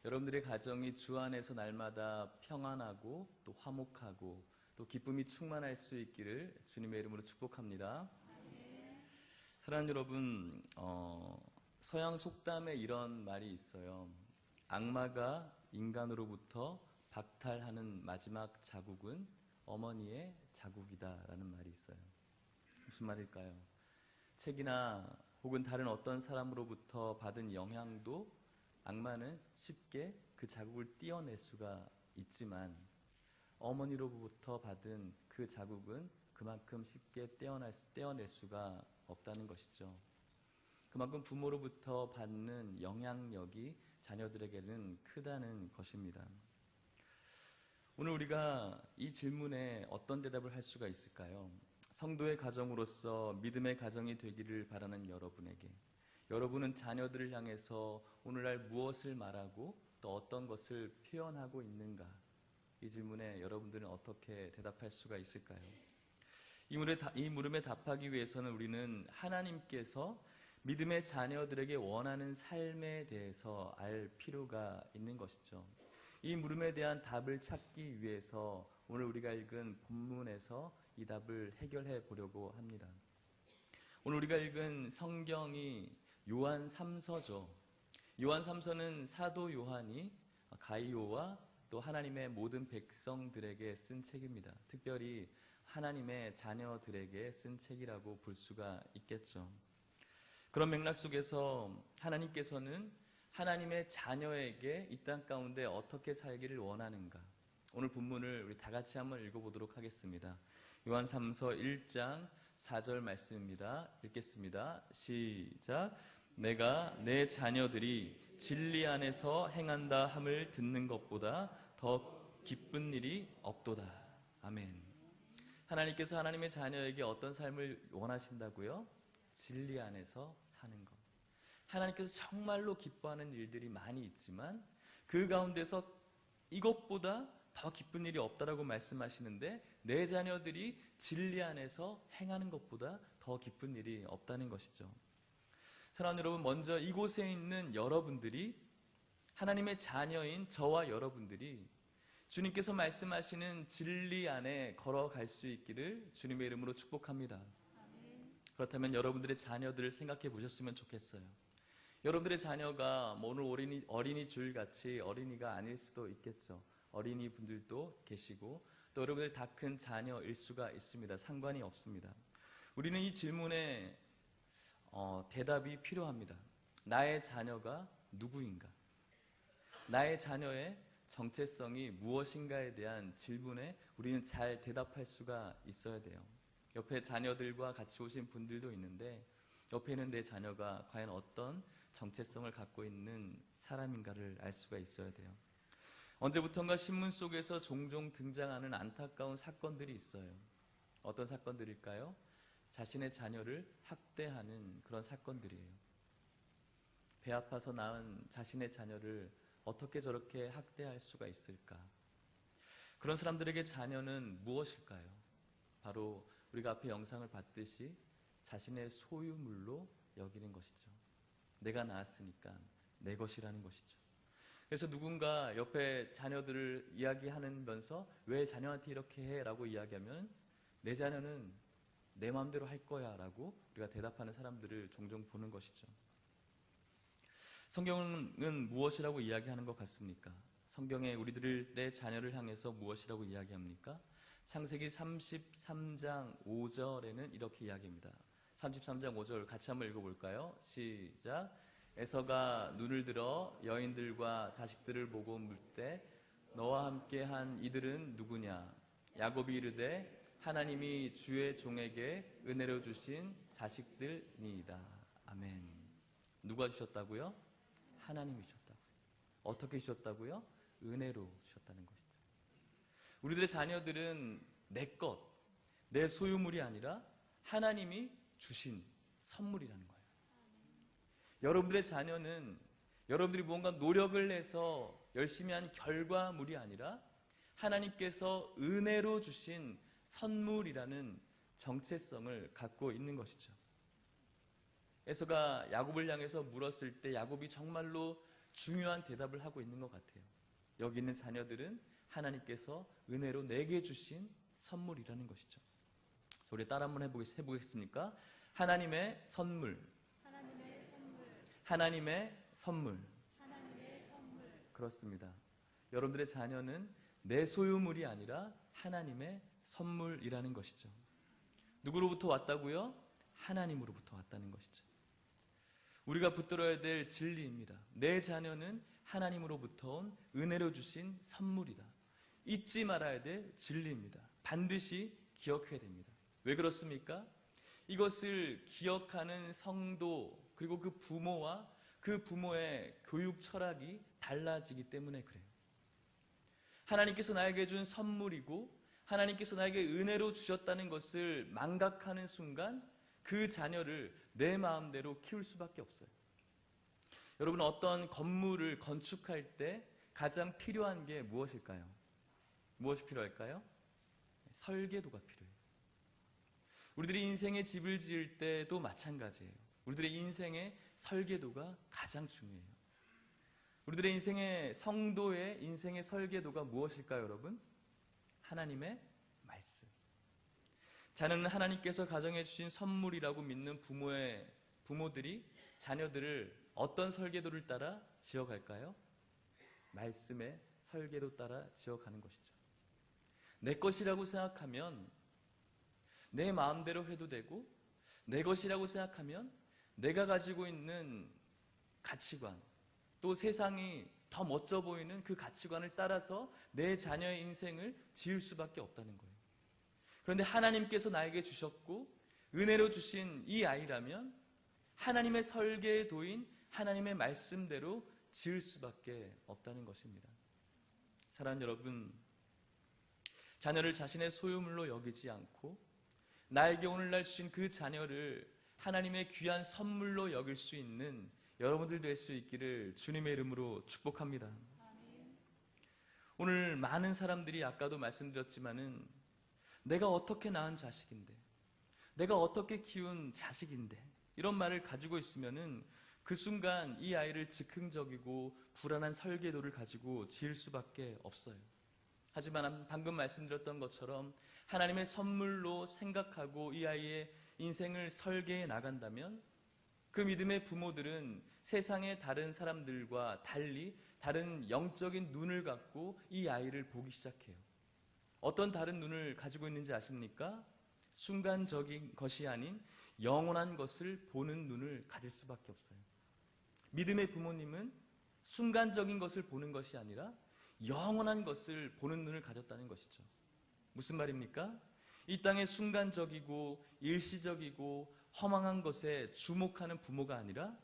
여러분들의 가정이 주 안에서 날마다 평안하고 또 화목하고 또 기쁨이 충만할 수 있기를 주님의 이름으로 축복합니다. 사랑하는 여러분, 서양 속담에 이런 말이 있어요. 악마가 인간으로부터 박탈하는 마지막 자국은 어머니의 자국이다라는 말이 있어요. 무슨 말일까요? 책이나 혹은 다른 어떤 사람으로부터 받은 영향도 악마는 쉽게 그 자국을 떼어낼 수가 있지만 어머니로부터 받은 그 자국은 그만큼 쉽게 떼어낼 수가 없다는 것이죠. 그만큼 부모로부터 받는 영향력이 자녀들에게는 크다는 것입니다. 오늘 우리가 이 질문에 어떤 대답을 할 수가 있을까요? 성도의 가정으로서 믿음의 가정이 되기를 바라는 여러분에게, 여러분은 자녀들을 향해서 오늘날 무엇을 말하고 또 어떤 것을 표현하고 있는가? 이 질문에 여러분들은 어떻게 대답할 수가 있을까요? 이 물음에 답하기 위해서는 우리는 하나님께서 믿음의 자녀들에게 원하는 삶에 대해서 알 필요가 있는 것이죠. 이 물음에 대한 답을 찾기 위해서 오늘 우리가 읽은 본문에서 이 답을 해결해 보려고 합니다. 오늘 우리가 읽은 성경이 요한 3서죠. 요한 3서는 사도 요한이 가이오와 또 하나님의 모든 백성들에게 쓴 책입니다. 특별히 하나님의 자녀들에게 쓴 책이라고 볼 수가 있겠죠. 그런 맥락 속에서 하나님께서는 하나님의 자녀에게 이 땅 가운데 어떻게 살기를 원하는가? 오늘 본문을 우리 다 같이 한번 읽어보도록 하겠습니다. 요한 3서 1장 4절 말씀입니다. 읽겠습니다. 시작. 내가 내 자녀들이 진리 안에서 행한다 함을 듣는 것보다 더 기쁜 일이 없도다. 아멘. 하나님께서 하나님의 자녀에게 어떤 삶을 원하신다고요? 진리 안에서 사는 것. 하나님께서 정말로 기뻐하는 일들이 많이 있지만 그 가운데서 이것보다 더 기쁜 일이 없다라고 말씀하시는데 내 자녀들이 진리 안에서 행하는 것보다 더 기쁜 일이 없다는 것이죠. 사랑하는 여러분, 먼저 이곳에 있는 여러분들이, 하나님의 자녀인 저와 여러분들이 주님께서 말씀하시는 진리 안에 걸어갈 수 있기를 주님의 이름으로 축복합니다. 그렇다면 여러분들의 자녀들을 생각해 보셨으면 좋겠어요. 여러분들의 자녀가 오늘 어린이줄 같이 어린이가 아닐 수도 있겠죠. 어린이 분들도 계시고 또 여러분들이 다 큰 자녀일 수가 있습니다. 상관이 없습니다. 우리는 이 질문에 대답이 필요합니다. 나의 자녀가 누구인가? 나의 자녀의 정체성이 무엇인가에 대한 질문에 우리는 잘 대답할 수가 있어야 돼요. 옆에 자녀들과 같이 오신 분들도 있는데 옆에 있는 내 자녀가 과연 어떤 정체성을 갖고 있는 사람인가를 알 수가 있어야 돼요. 언제부턴가 신문 속에서 종종 등장하는 안타까운 사건들이 있어요. 어떤 사건들일까요? 자신의 자녀를 학대하는 그런 사건들이에요. 배 아파서 낳은 자신의 자녀를 어떻게 저렇게 학대할 수가 있을까? 그런 사람들에게 자녀는 무엇일까요? 바로 우리가 앞에 영상을 봤듯이 자신의 소유물로 여기는 것이죠. 내가 낳았으니까 내 것이라는 것이죠. 그래서 누군가 옆에 자녀들을 이야기하면서 왜 자녀한테 이렇게 해? 라고 이야기하면 내 자녀는 내 마음대로 할 거야 라고 우리가 대답하는 사람들을 종종 보는 것이죠. 성경은 무엇이라고 이야기하는 것 같습니까? 성경에 우리들의 자녀를 향해서 무엇이라고 이야기합니까? 창세기 33장 5절에는 이렇게 이야기합니다. 33장 5절 같이 한번 읽어볼까요? 시작. 에서가 눈을 들어 여인들과 자식들을 보고 묻되 너와 함께한 이들은 누구냐? 야곱이 이르되 하나님이 주의 종에게 은혜로 주신 자식들이니이다. 아멘. 누가 주셨다고요? 하나님이 주셨다고요. 어떻게 주셨다고요? 은혜로 주셨다는 것이죠. 우리들의 자녀들은 내 것, 내 소유물이 아니라 하나님이 주신 선물이라는 거예요. 여러분들의 자녀는 여러분들이 무언가 노력을 해서 열심히 한 결과물이 아니라 하나님께서 은혜로 주신 선물이라는 정체성을 갖고 있는 것이죠. 에서가 야곱을 향해서 물었을 때 야곱이 정말로 중요한 대답을 하고 있는 것 같아요. 여기 있는 자녀들은 하나님께서 은혜로 내게 주신 선물이라는 것이죠. 우리 따라 한번 해보겠습니까? 하나님의 선물. 하나님의 선물. 그렇습니다. 여러분들의 자녀는 내 소유물이 아니라 하나님의 선물이라는 것이죠. 누구로부터 왔다고요? 하나님으로부터 왔다는 것이죠. 우리가 붙들어야 될 진리입니다. 내 자녀는 하나님으로부터 온 은혜로 주신 선물이다. 잊지 말아야 될 진리입니다. 반드시 기억해야 됩니다. 왜 그렇습니까? 이것을 기억하는 성도 그리고 그 부모와 그 부모의 교육 철학이 달라지기 때문에 그래요. 하나님께서 나에게 준 선물이고 하나님께서 나에게 은혜로 주셨다는 것을 망각하는 순간 그 자녀를 내 마음대로 키울 수밖에 없어요. 여러분, 어떤 건물을 건축할 때 가장 필요한 게 무엇일까요? 무엇이 필요할까요? 설계도가 필요해요. 우리들이 인생의 집을 지을 때도 마찬가지예요. 우리들의 인생의 설계도가 가장 중요해요. 우리들의 인생의 성도의 인생의 설계도가 무엇일까요, 여러분? 하나님의 말씀. 자녀는 하나님께서 가정해 주신 선물이라고 믿는 부모들이 자녀들을 어떤 설계도를 따라 지어갈까요? 말씀의 설계도 따라 지어가는 것이죠. 내 것이라고 생각하면 내 마음대로 해도 되고, 내 것이라고 생각하면 내가 가지고 있는 가치관, 또 세상이 더 멋져 보이는 그 가치관을 따라서 내 자녀의 인생을 지을 수밖에 없다는 거예요. 그런데 하나님께서 나에게 주셨고 은혜로 주신 이 아이라면 하나님의 설계도인 하나님의 말씀대로 지을 수밖에 없다는 것입니다. 사랑하는 여러분, 자녀를 자신의 소유물로 여기지 않고 나에게 오늘날 주신 그 자녀를 하나님의 귀한 선물로 여길 수 있는 여러분들 될 수 있기를 주님의 이름으로 축복합니다. 오늘 많은 사람들이 아까도 말씀드렸지만은 내가 어떻게 낳은 자식인데, 내가 어떻게 키운 자식인데 이런 말을 가지고 있으면은 그 순간 이 아이를 즉흥적이고 불안한 설계도를 가지고 지을 수밖에 없어요. 하지만 방금 말씀드렸던 것처럼 하나님의 선물로 생각하고 이 아이의 인생을 설계해 나간다면 그 믿음의 부모들은 세상의 다른 사람들과 달리 다른 영적인 눈을 갖고 이 아이를 보기 시작해요. 어떤 다른 눈을 가지고 있는지 아십니까? 순간적인 것이 아닌 영원한 것을 보는 눈을 가질 수밖에 없어요. 믿음의 부모님은 순간적인 것을 보는 것이 아니라 영원한 것을 보는 눈을 가졌다는 것이죠. 무슨 말입니까? 이 땅의 순간적이고 일시적이고 허망한 것에 주목하는 부모가 아니라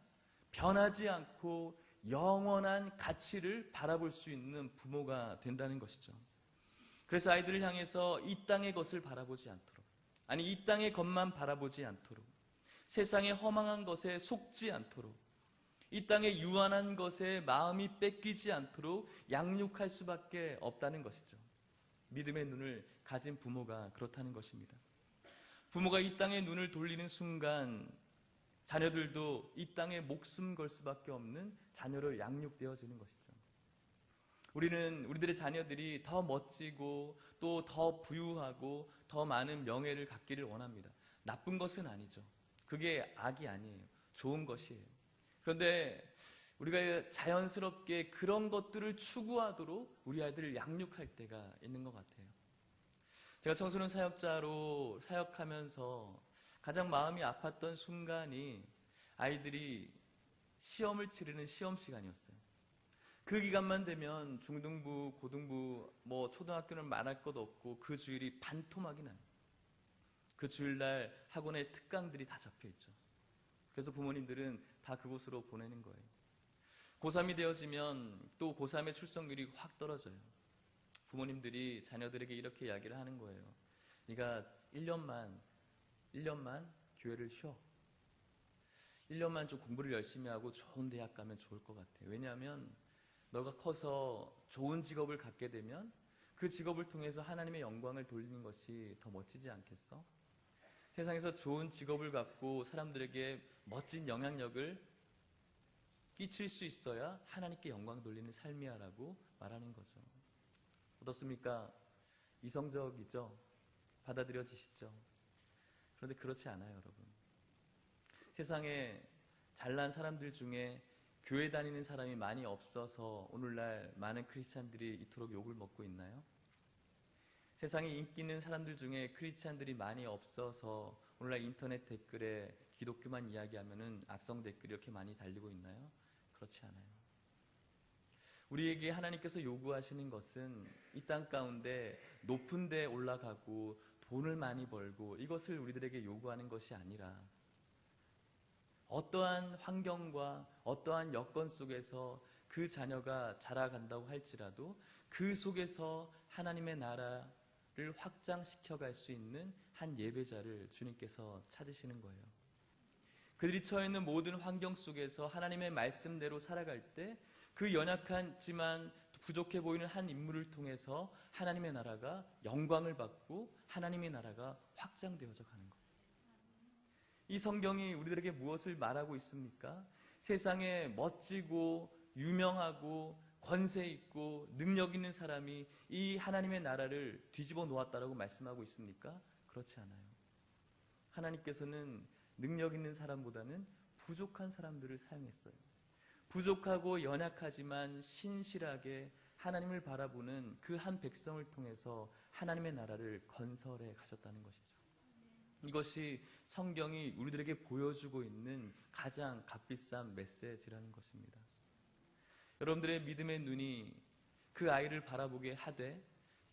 변하지 않고 영원한 가치를 바라볼 수 있는 부모가 된다는 것이죠. 그래서 아이들을 향해서 이 땅의 것을 바라보지 않도록, 아니 이 땅의 것만 바라보지 않도록, 세상의 허망한 것에 속지 않도록, 이 땅의 유한한 것에 마음이 뺏기지 않도록 양육할 수밖에 없다는 것이죠. 믿음의 눈을 가진 부모가 그렇다는 것입니다. 부모가 이 땅에 눈을 돌리는 순간 자녀들도 이 땅에 목숨 걸 수밖에 없는 자녀로 양육되어지는 것이죠. 우리들의 자녀들이 더 멋지고 또 더 부유하고 더 많은 명예를 갖기를 원합니다. 나쁜 것은 아니죠. 그게 악이 아니에요. 좋은 것이에요. 그런데 우리가 자연스럽게 그런 것들을 추구하도록 우리 아이들을 양육할 때가 있는 것 같아요. 제가 청소년 사역자로 사역하면서 가장 마음이 아팠던 순간이 아이들이 시험을 치르는 시험 시간이었어요. 그 기간만 되면 중등부, 고등부, 초등학교는 말할 것 없고 그 주일이 반토막이 나요. 그 주일날 학원에 특강들이 다 잡혀있죠. 그래서 부모님들은 다 그곳으로 보내는 거예요. 고3이 되어지면 또 고3의 출석률이 확 떨어져요. 부모님들이 자녀들에게 이렇게 이야기를 하는 거예요. 네가 1년만 교회를 쉬어. 1년만 좀 공부를 열심히 하고 좋은 대학 가면 좋을 것 같아. 왜냐하면 너가 커서 좋은 직업을 갖게 되면 그 직업을 통해서 하나님의 영광을 돌리는 것이 더 멋지지 않겠어? 세상에서 좋은 직업을 갖고 사람들에게 멋진 영향력을 끼칠 수 있어야 하나님께 영광 돌리는 삶이야라고 말하는 거죠. 어떻습니까? 이성적이죠? 받아들여지시죠? 그런데 그렇지 않아요, 여러분. 세상에 잘난 사람들 중에 교회 다니는 사람이 많이 없어서 오늘날 많은 크리스찬들이 이토록 욕을 먹고 있나요? 세상에 인기 있는 사람들 중에 크리스찬들이 많이 없어서 오늘날 인터넷 댓글에 기독교만 이야기하면은 악성 댓글이 이렇게 많이 달리고 있나요? 그렇지 않아요. 우리에게 하나님께서 요구하시는 것은 이 땅 가운데 높은 데 올라가고 돈을 많이 벌고 이것을 우리들에게 요구하는 것이 아니라 어떠한 환경과 어떠한 여건 속에서 그 자녀가 자라간다고 할지라도 그 속에서 하나님의 나라를 확장시켜 갈 수 있는 한 예배자를 주님께서 찾으시는 거예요. 그들이 처해 있는 모든 환경 속에서 하나님의 말씀대로 살아갈 때 그 연약하지만 부족해 보이는 한 인물을 통해서 하나님의 나라가 영광을 받고 하나님의 나라가 확장되어져 가는 거예요. 이 성경이 우리들에게 무엇을 말하고 있습니까? 세상에 멋지고 유명하고 권세 있고 능력 있는 사람이 이 하나님의 나라를 뒤집어 놓았다라고 말씀하고 있습니까? 그렇지 않아요. 하나님께서는 능력 있는 사람보다는 부족한 사람들을 사용했어요. 부족하고 연약하지만 신실하게 하나님을 바라보는 그 한 백성을 통해서 하나님의 나라를 건설해 가셨다는 것이죠. 이것이 성경이 우리들에게 보여주고 있는 가장 값비싼 메시지라는 것입니다. 여러분들의 믿음의 눈이 그 아이를 바라보게 하되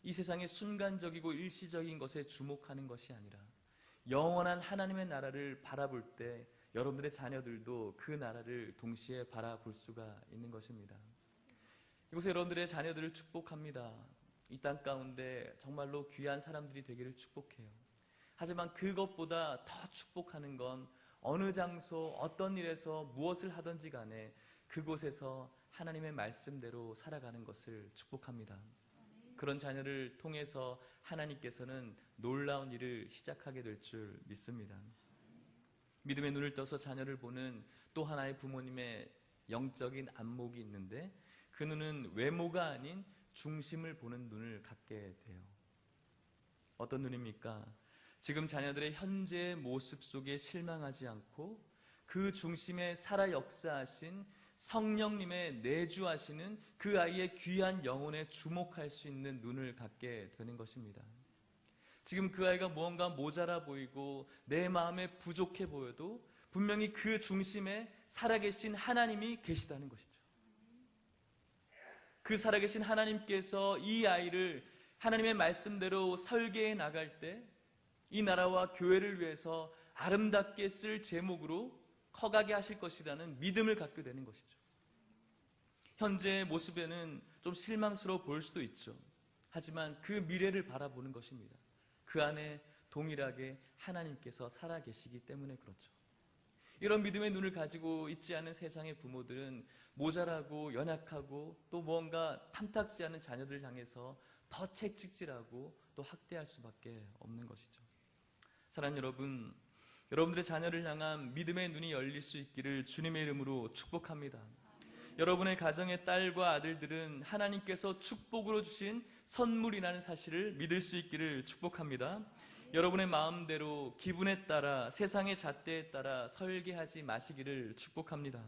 이 세상의 순간적이고 일시적인 것에 주목하는 것이 아니라 영원한 하나님의 나라를 바라볼 때 여러분들의 자녀들도 그 나라를 동시에 바라볼 수가 있는 것입니다. 이곳에 여러분들의 자녀들을 축복합니다. 이 땅 가운데 정말로 귀한 사람들이 되기를 축복해요. 하지만 그것보다 더 축복하는 건 어느 장소 어떤 일에서 무엇을 하든지 간에 그곳에서 하나님의 말씀대로 살아가는 것을 축복합니다. 그런 자녀를 통해서 하나님께서는 놀라운 일을 시작하게 될 줄 믿습니다. 믿음의 눈을 떠서 자녀를 보는 또 하나의 부모님의 영적인 안목이 있는데 그 눈은 외모가 아닌 중심을 보는 눈을 갖게 돼요. 어떤 눈입니까? 지금 자녀들의 현재의 모습 속에 실망하지 않고 그 중심에 살아 역사하신 성령님의 내주하시는 그 아이의 귀한 영혼에 주목할 수 있는 눈을 갖게 되는 것입니다. 지금 그 아이가 무언가 모자라 보이고 내 마음에 부족해 보여도 분명히 그 중심에 살아계신 하나님이 계시다는 것이죠. 그 살아계신 하나님께서 이 아이를 하나님의 말씀대로 설계해 나갈 때 이 나라와 교회를 위해서 아름답게 쓸 제목으로 커가게 하실 것이라는 믿음을 갖게 되는 것이죠. 현재의 모습에는 좀 실망스러워 보일 수도 있죠. 하지만 그 미래를 바라보는 것입니다. 그 안에 동일하게 하나님께서 살아계시기 때문에 그렇죠. 이런 믿음의 눈을 가지고 있지 않은 세상의 부모들은 모자라고 연약하고 또 뭔가 탐탁지 않은 자녀들을 향해서 더 채찍질하고 또 학대할 수밖에 없는 것이죠. 사랑하는 여러분, 여러분들의 자녀를 향한 믿음의 눈이 열릴 수 있기를 주님의 이름으로 축복합니다. 여러분의 가정의 딸과 아들들은 하나님께서 축복으로 주신 선물이라는 사실을 믿을 수 있기를 축복합니다. 여러분의 마음대로 기분에 따라 세상의 잣대에 따라 설계하지 마시기를 축복합니다.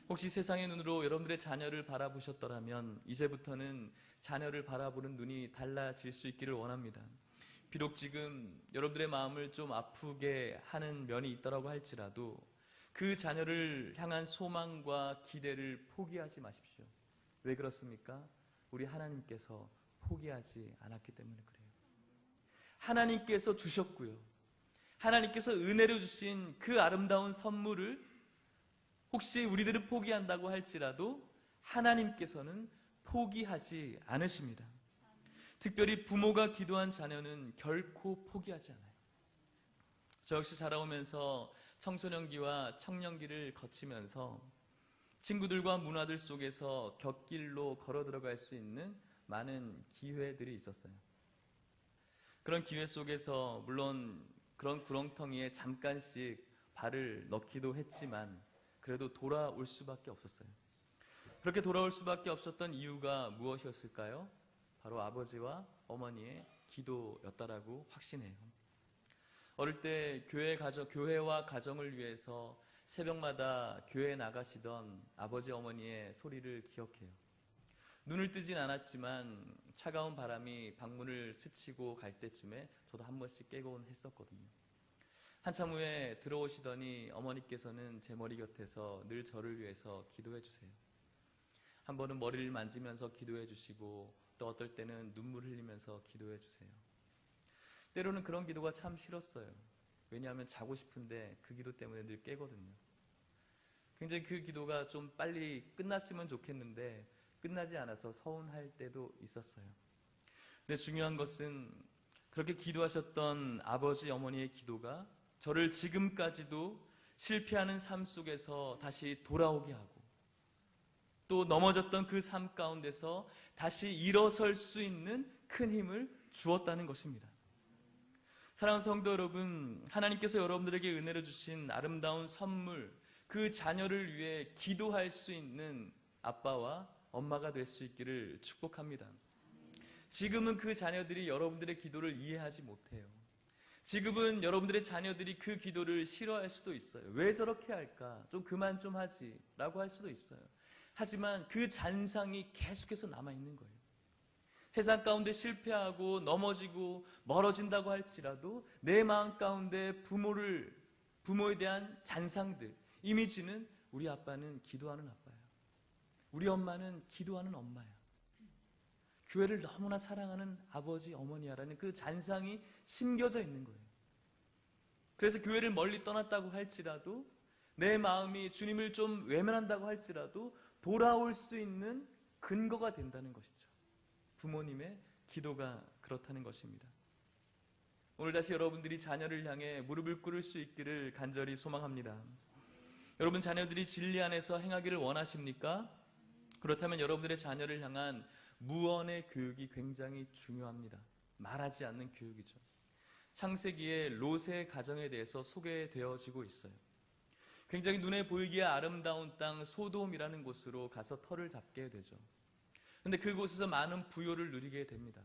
혹시 세상의 눈으로 여러분들의 자녀를 바라보셨더라면 이제부터는 자녀를 바라보는 눈이 달라질 수 있기를 원합니다. 비록 지금 여러분들의 마음을 좀 아프게 하는 면이 있다고 할지라도 그 자녀를 향한 소망과 기대를 포기하지 마십시오. 왜 그렇습니까? 우리 하나님께서 포기하지 않았기 때문에 그래요. 하나님께서 주셨고요. 하나님께서 은혜로 주신 그 아름다운 선물을 혹시 우리들은 포기한다고 할지라도 하나님께서는 포기하지 않으십니다. 특별히 부모가 기도한 자녀는 결코 포기하지 않아요. 저 역시 자라오면서 청소년기와 청년기를 거치면서 친구들과 문화들 속에서 곁길로 걸어 들어갈 수 있는 많은 기회들이 있었어요. 그런 기회 속에서 물론 그런 구렁텅이에 잠깐씩 발을 넣기도 했지만 그래도 돌아올 수밖에 없었어요. 그렇게 돌아올 수밖에 없었던 이유가 무엇이었을까요? 바로 아버지와 어머니의 기도였다라고 확신해요. 어릴 때 교회와 가정을 위해서 새벽마다 교회에 나가시던 아버지 어머니의 소리를 기억해요. 눈을 뜨진 않았지만 차가운 바람이 방문을 스치고 갈 때쯤에 저도 한 번씩 깨곤 했었거든요. 한참 후에 들어오시더니 어머니께서는 제 머리 곁에서 늘 저를 위해서 기도해 주세요. 한 번은 머리를 만지면서 기도해 주시고 또 어떨 때는 눈물 흘리면서 기도해 주세요. 때로는 그런 기도가 참 싫었어요. 왜냐하면 자고 싶은데 그 기도 때문에 늘 깨거든요. 굉장히 그 기도가 좀 빨리 끝났으면 좋겠는데 끝나지 않아서 서운할 때도 있었어요. 근데 중요한 것은 그렇게 기도하셨던 아버지 어머니의 기도가 저를 지금까지도 실패하는 삶 속에서 다시 돌아오게 하고 또 넘어졌던 그 삶 가운데서 다시 일어설 수 있는 큰 힘을 주었다는 것입니다. 사랑하는 성도 여러분, 하나님께서 여러분들에게 은혜를 주신 아름다운 선물, 그 자녀를 위해 기도할 수 있는 아빠와 엄마가 될 수 있기를 축복합니다. 지금은 그 자녀들이 여러분들의 기도를 이해하지 못해요. 지금은 여러분들의 자녀들이 그 기도를 싫어할 수도 있어요. 왜 저렇게 할까? 좀 그만 좀 하지 라고 할 수도 있어요. 하지만 그 잔상이 계속해서 남아있는 거예요. 세상 가운데 실패하고 넘어지고 멀어진다고 할지라도 내 마음 가운데 부모에 대한 잔상들, 이미지는 우리 아빠는 기도하는 아빠야. 우리 엄마는 기도하는 엄마야. 교회를 너무나 사랑하는 아버지, 어머니야라는 그 잔상이 심겨져 있는 거예요. 그래서 교회를 멀리 떠났다고 할지라도 내 마음이 주님을 좀 외면한다고 할지라도 돌아올 수 있는 근거가 된다는 것이죠. 부모님의 기도가 그렇다는 것입니다. 오늘 다시 여러분들이 자녀를 향해 무릎을 꿇을 수 있기를 간절히 소망합니다. 여러분 자녀들이 진리 안에서 행하기를 원하십니까? 그렇다면 여러분들의 자녀를 향한 무언의 교육이 굉장히 중요합니다. 말하지 않는 교육이죠. 창세기에 롯의 가정에 대해서 소개되어지고 있어요. 굉장히 눈에 보이기에 아름다운 땅 소돔이라는 곳으로 가서 터를 잡게 되죠. 그런데 그곳에서 많은 부요를 누리게 됩니다.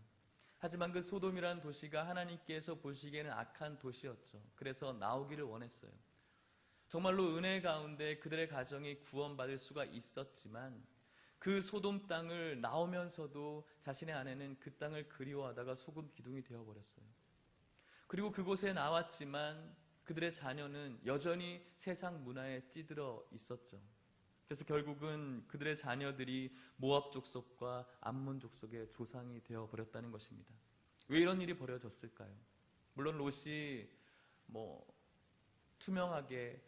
하지만 그 소돔이라는 도시가 하나님께서 보시기에는 악한 도시였죠. 그래서 나오기를 원했어요. 정말로 은혜 가운데 그들의 가정이 구원받을 수가 있었지만 그 소돔 땅을 나오면서도 자신의 아내는 그 땅을 그리워하다가 소금 기둥이 되어버렸어요. 그리고 그곳에 나왔지만 그들의 자녀는 여전히 세상 문화에 찌들어 있었죠. 그래서 결국은 그들의 자녀들이 모압 족속과 암몬 족속의 조상이 되어버렸다는 것입니다. 왜 이런 일이 벌어졌을까요? 물론 롯이 투명하게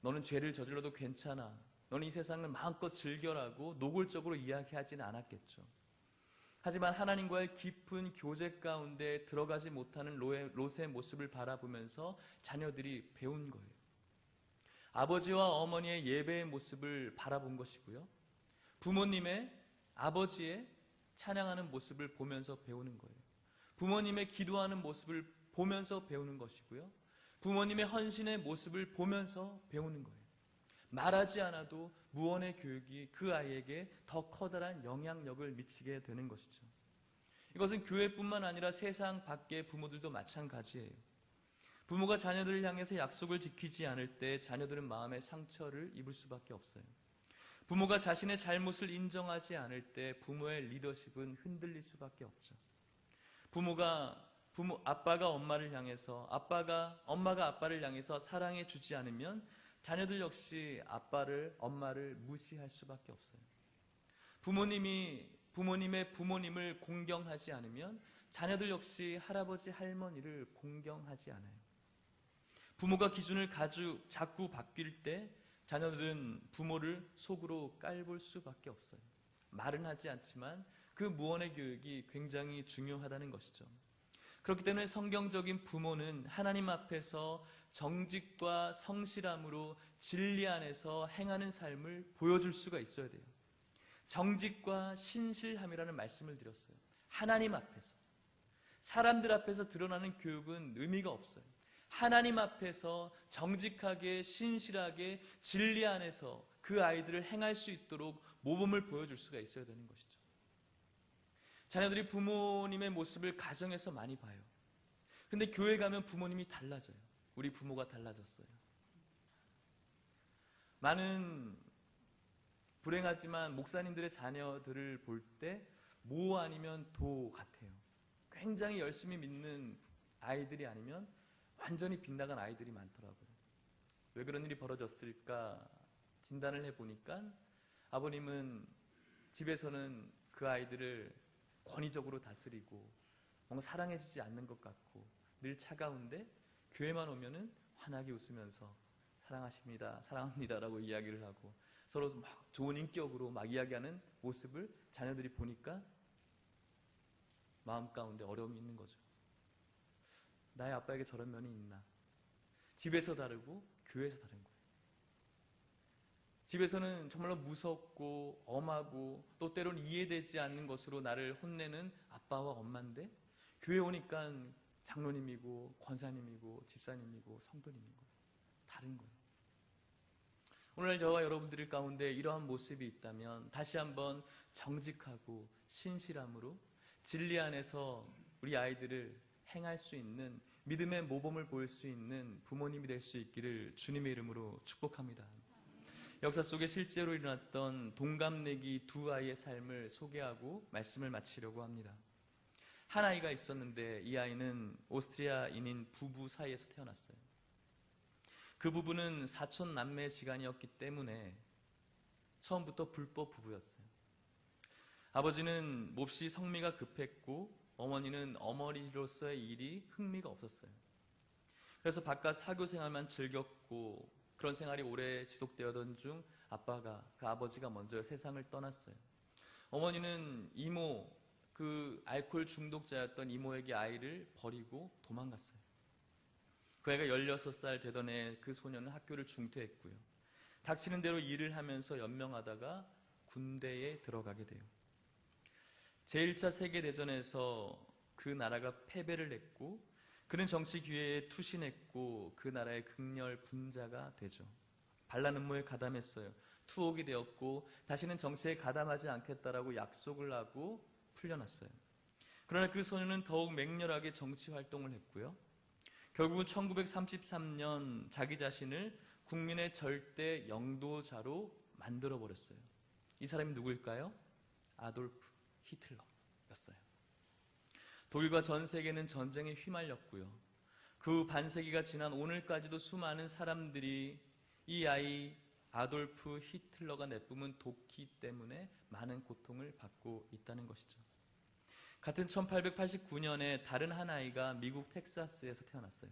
너는 죄를 저질러도 괜찮아, 너는 이 세상을 마음껏 즐겨라고 노골적으로 이야기하지는 않았겠죠. 하지만 하나님과의 깊은 교제 가운데 들어가지 못하는 롯의 모습을 바라보면서 자녀들이 배운 거예요. 아버지와 어머니의 예배의 모습을 바라본 것이고요. 부모님의, 아버지의 찬양하는 모습을 보면서 배우는 거예요. 부모님의 기도하는 모습을 보면서 배우는 것이고요. 부모님의 헌신의 모습을 보면서 배우는 거예요. 말하지 않아도 무언의 교육이 그 아이에게 더 커다란 영향력을 미치게 되는 것이죠. 이것은 교회뿐만 아니라 세상 밖의 부모들도 마찬가지예요. 부모가 자녀들을 향해서 약속을 지키지 않을 때 자녀들은 마음의 상처를 입을 수밖에 없어요. 부모가 자신의 잘못을 인정하지 않을 때 부모의 리더십은 흔들릴 수밖에 없죠. 아빠가 엄마를 향해서, 엄마가 아빠를 향해서 사랑해 주지 않으면 자녀들 역시 엄마를 무시할 수밖에 없어요. 부모님의 부모님을 공경하지 않으면 자녀들 역시 할아버지, 할머니를 공경하지 않아요. 부모가 기준을 자꾸 바뀔 때 자녀들은 부모를 속으로 깔볼 수밖에 없어요. 말은 하지 않지만 그 무언의 교육이 굉장히 중요하다는 것이죠. 그렇기 때문에 성경적인 부모는 하나님 앞에서 정직과 성실함으로 진리 안에서 행하는 삶을 보여줄 수가 있어야 돼요. 정직과 신실함이라는 말씀을 드렸어요. 하나님 앞에서. 사람들 앞에서 드러나는 교육은 의미가 없어요. 하나님 앞에서 정직하게 신실하게 진리 안에서 그 아이들을 행할 수 있도록 모범을 보여줄 수가 있어야 되는 것이죠. 자녀들이 부모님의 모습을 가정에서 많이 봐요. 근데 교회 가면 부모님이 달라져요. 우리 부모가 달라졌어요. 많은 불행하지만 목사님들의 자녀들을 볼 때 모 아니면 도 같아요. 굉장히 열심히 믿는 아이들이 아니면 완전히 빗나간 아이들이 많더라고요. 왜 그런 일이 벌어졌을까 진단을 해보니까 아버님은 집에서는 그 아이들을 권위적으로 다스리고 뭔가 사랑해주지 않는 것 같고 늘 차가운데 교회만 오면은 환하게 웃으면서 사랑하십니다, 사랑합니다라고 이야기를 하고 서로 막 좋은 인격으로 막 이야기하는 모습을 자녀들이 보니까 마음 가운데 어려움이 있는 거죠. 나의 아빠에게 저런 면이 있나? 집에서 다르고 교회에서 다른 거예요. 집에서는 정말로 무섭고 엄하고 또 때로는 이해되지 않는 것으로 나를 혼내는 아빠와 엄마인데 교회 오니까 장로님이고 권사님이고 집사님이고 성도님이고 다른 거예요. 오늘 저와 여러분들 가운데 이러한 모습이 있다면 다시 한번 정직하고 신실함으로 진리 안에서 우리 아이들을 행할 수 있는 믿음의 모범을 보일 수 있는 부모님이 될 수 있기를 주님의 이름으로 축복합니다. 역사 속에 실제로 일어났던 동갑내기 두 아이의 삶을 소개하고 말씀을 마치려고 합니다. 한 아이가 있었는데 이 아이는 오스트리아인인 부부 사이에서 태어났어요. 그 부부는 사촌 남매 지간이었기 때문에 처음부터 불법 부부였어요. 아버지는 몹시 성미가 급했고 어머니는 어머니로서의 일이 흥미가 없었어요. 그래서 바깥 사교 생활만 즐겼고 그런 생활이 오래 지속되었던 중 그 아버지가 먼저 세상을 떠났어요. 어머니는 이모, 그 알코올 중독자였던 이모에게 아이를 버리고 도망갔어요. 그 애가 16살 되던 해 그 소년은 학교를 중퇴했고요. 닥치는 대로 일을 하면서 연명하다가 군대에 들어가게 돼요. 제1차 세계대전에서 그 나라가 패배를 했고 그는 정치 기회에 투신했고 그 나라의 극렬 분자가 되죠. 반란 음모에 가담했어요. 투옥이 되었고 다시는 정치에 가담하지 않겠다라고 약속을 하고 풀려났어요. 그러나 그 소년은 더욱 맹렬하게 정치 활동을 했고요. 결국은 1933년 자기 자신을 국민의 절대 영도자로 만들어버렸어요. 이 사람이 누구일까요? 아돌프 히틀러였어요. 독일과 전 세계는 전쟁에 휘말렸고요. 그 반세기가 지난 오늘까지도 수많은 사람들이 이 아이 아돌프 히틀러가 내뿜은 독기 때문에 많은 고통을 받고 있다는 것이죠. 같은 1889년에 다른 한 아이가 미국 텍사스에서 태어났어요.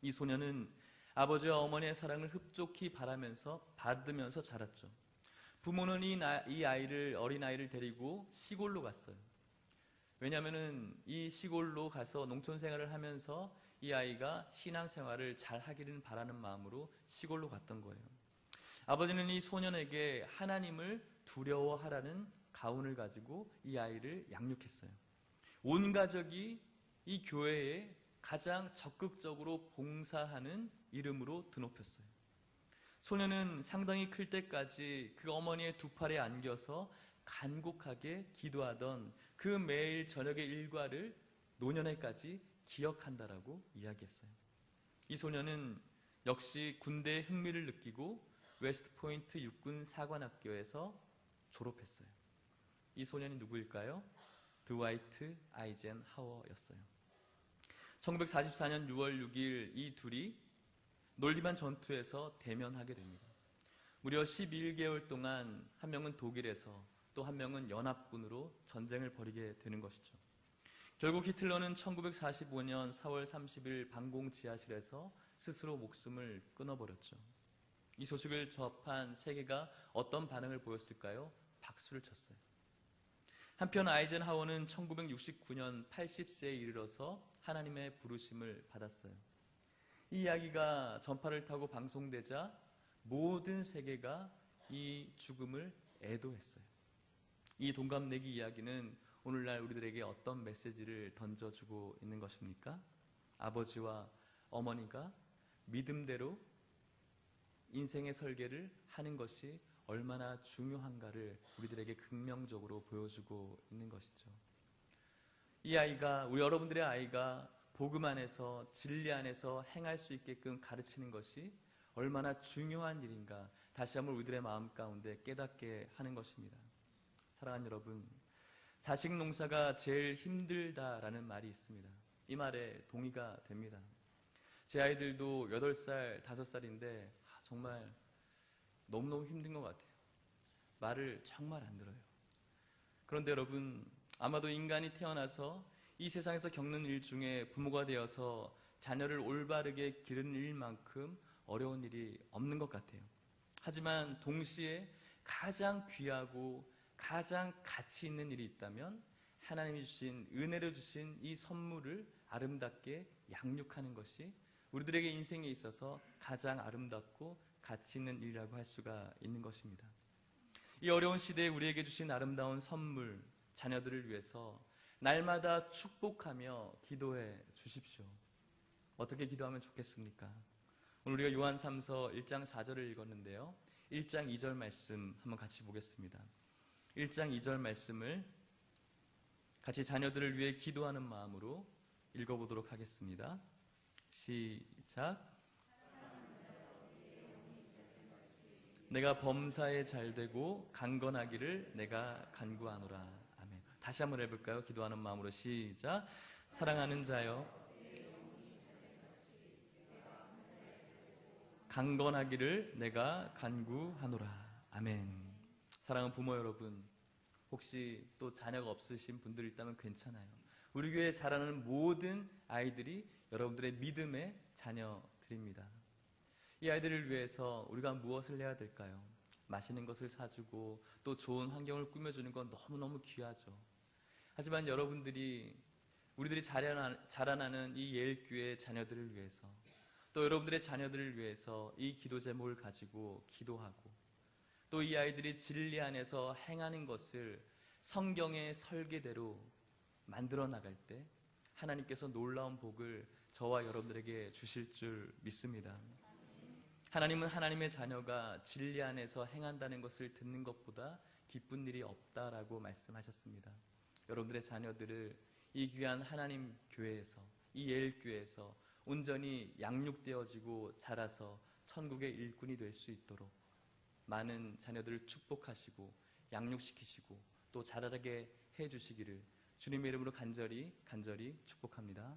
이 소년은 아버지와 어머니의 사랑을 흡족히 받으면서 자랐죠. 부모는 이 어린아이를 데리고 시골로 갔어요. 왜냐하면 이 시골로 가서 농촌 생활을 하면서 이 아이가 신앙생활을 잘 하기를 바라는 마음으로 시골로 갔던 거예요. 아버지는 이 소년에게 하나님을 두려워하라는 가훈을 가지고 이 아이를 양육했어요. 온 가족이 이 교회에 가장 적극적으로 봉사하는 이름으로 드높였어요. 소년은 상당히 클 때까지 그 어머니의 두 팔에 안겨서 간곡하게 기도하던 그 매일 저녁의 일과를 노년에까지 기억한다라고 이야기했어요. 이 소년은 역시 군대에 흥미를 느끼고 웨스트포인트 육군 사관학교에서 졸업했어요. 이 소년이 누구일까요? 드와이트 아이젠하워였어요. 1944년 6월 6일 이 둘이 놀리만 전투에서 대면하게 됩니다. 무려 11개월 동안 한 명은 독일에서 또 한 명은 연합군으로 전쟁을 벌이게 되는 것이죠. 결국 히틀러는 1945년 4월 30일 방공 지하실에서 스스로 목숨을 끊어버렸죠. 이 소식을 접한 세계가 어떤 반응을 보였을까요? 박수를 쳤어요. 한편 아이젠하워는 1969년 80세에 이르러서 하나님의 부르심을 받았어요. 이 이야기가 전파를 타고 방송되자 모든 세계가 이 죽음을 애도했어요. 이 동갑내기 이야기는 오늘날 우리들에게 어떤 메시지를 던져주고 있는 것입니까? 아버지와 어머니가 믿음대로 인생의 설계를 하는 것이 얼마나 중요한가를 우리들에게 극명적으로 보여주고 있는 것이죠. 이 아이가, 우리 여러분들의 아이가 복음 안에서, 진리 안에서 행할 수 있게끔 가르치는 것이 얼마나 중요한 일인가 다시 한번 우리들의 마음 가운데 깨닫게 하는 것입니다. 사랑하는 여러분, 자식 농사가 제일 힘들다라는 말이 있습니다. 이 말에 동의가 됩니다. 제 아이들도 8살, 5살인데 정말 너무너무 힘든 것 같아요. 말을 정말 안 들어요. 그런데 여러분, 아마도 인간이 태어나서 이 세상에서 겪는 일 중에 부모가 되어서 자녀를 올바르게 기르는 일만큼 어려운 일이 없는 것 같아요. 하지만 동시에 가장 귀하고 가장 가치 있는 일이 있다면 하나님이 주신, 은혜로 주신 이 선물을 아름답게 양육하는 것이 우리들에게 인생에 있어서 가장 아름답고 가치 있는 일이라고 할 수가 있는 것입니다. 이 어려운 시대에 우리에게 주신 아름다운 선물, 자녀들을 위해서 날마다 축복하며 기도해 주십시오. 어떻게 기도하면 좋겠습니까? 오늘 우리가 요한 3서 1장 4절을 읽었는데요. 1장 2절 말씀 한번 같이 보겠습니다. 1장 2절 말씀을 같이 자녀들을 위해 기도하는 마음으로 읽어보도록 하겠습니다. 시작. 내가 범사에 잘되고 강건하기를 내가 간구하노라. 아멘. 다시 한번 해볼까요? 기도하는 마음으로 시작. 사랑하는 자여, 강건하기를 내가 간구하노라. 아멘. 사랑하는 부모 여러분, 혹시 또 자녀가 없으신 분들이 있다면 괜찮아요. 우리 교회에 자라는 모든 아이들이 여러분들의 믿음의 자녀들입니다. 이 아이들을 위해서 우리가 무엇을 해야 될까요? 맛있는 것을 사주고 또 좋은 환경을 꾸며주는 건 너무너무 귀하죠. 하지만 여러분들이, 우리들이 자라나는 이 예일교회 자녀들을 위해서, 또 여러분들의 자녀들을 위해서 이 기도 제목을 가지고 기도하고, 또 이 아이들이 진리 안에서 행하는 것을 성경의 설계대로 만들어 나갈 때 하나님께서 놀라운 복을 저와 여러분들에게 주실 줄 믿습니다. 하나님은 하나님의 자녀가 진리 안에서 행한다는 것을 듣는 것보다 기쁜 일이 없다라고 말씀하셨습니다. 여러분들의 자녀들을 이 귀한 하나님 교회에서, 이 예일교회에서 온전히 양육되어지고 자라서 천국의 일꾼이 될 수 있도록 많은 자녀들을 축복하시고 양육시키시고 또 자라게 해주시기를 주님의 이름으로 간절히 축복합니다.